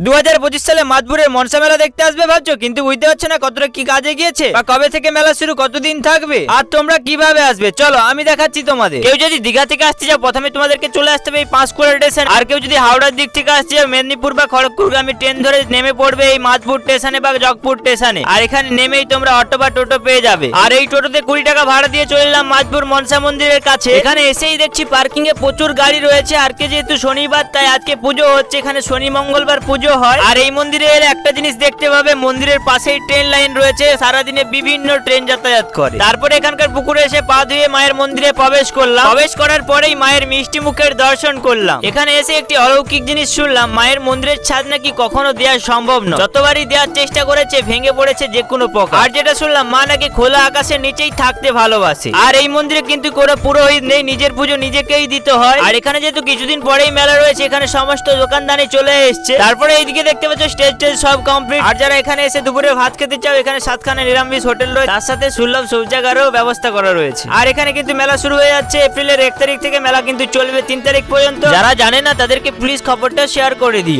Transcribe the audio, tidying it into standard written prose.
2025 সালে মাধপুরের মনসা মেলা দেখতে আসবে ভাবছো, কিন্তু বুঝতে পারছো না কতটা কি কাজে গিয়েছে বা কবে থেকে মেলা শুরু, কতদিন থাকবে আর তোমরা কিভাবে আসবে। চলো আমি দেখাচ্ছি তোমাদের। কেউ যদি দীঘা থেকে আসতে চাও প্রথমে তোমাদেরকে চলে আসতে হবে এই পাঁশকুড়া স্টেশন, আর কেউ যদি হাওড়ার দিক থেকে আসতে চাও মেদিনীপুর বা খড়গপুরগামী ট্রেন ধরে নেমে পড়বে এই মাধপুর স্টেশনে বা জগপুর স্টেশনে, আর এখানে নেমেই তোমরা অটো বা টোটো পেয়ে যাবে। আর এই টোটোতে 20 টাকা ভাড়া দিয়ে চলে এলাম মাধপুর মনসা মন্দিরের কাছে। এখানে এসেই দেখছি পার্কিং এ প্রচুর গাড়ি রয়েছে, আর কে যেহেতু শনিবার তাই আজকে পুজো হচ্ছে, এখানে শনি মঙ্গলবার পুজো হয়। আর এই মন্দিরে এলে একটা জিনিস দেখতে পাবে, মন্দিরের পাশেই ট্রেন লাইন রয়েছে, সারাদিনে বিভিন্ন ট্রেন যাতায়াত করে। তারপরে এখানকার পুকুরে এসে পা ধুয়ে মায়ের মন্দিরে প্রবেশ করলাম। প্রবেশ করার পরেই মায়ের মিষ্টি মুখের দর্শন করলাম। এখানে এসে একটি অলৌকিক জিনিস শুনলাম, মায়ের মন্দিরের ছাদ নাকি কখনো দেওয়া সম্ভব নয়, যতবারই দেওয়ার চেষ্টা করেছে ভেঙে পড়েছে যে কোনো প্রকার। আর যেটা শুনলাম মা নাকি খোলা আকাশের নিচেই থাকতে ভালোবাসে। আর এই মন্দিরে কিন্তু কোনো পুরোহিত নেই, নিজের পুজো নিজেকেই দিতে হয়। আর এখানে যেহেতু কিছুদিন পরেই মেলা রয়েছে এখানে সমস্ত দোকানদানি চলে এসছে। তারপরে এইদিকে দেখতে পাচ্ছ স্টেজ সব কমপ্লিট। আর যারা এখানে এসে দুপুরে ভাত খেতে চাও এখানে 7খানা নিরামিষ হোটেল রয়েছে, তার সাথে সুলভ শৌচাগারও ব্যবস্থা করা রয়েছে। আর এখানে কিন্তু মেলা শুরু হয়ে যাচ্ছে এপ্রিলের 1 তারিখ থেকে, মেলা কিন্তু চলবে 3 তারিখ পর্যন্ত। যারা জানে না তাদেরকে প্লিজ খবরটা শেয়ার করে দিই।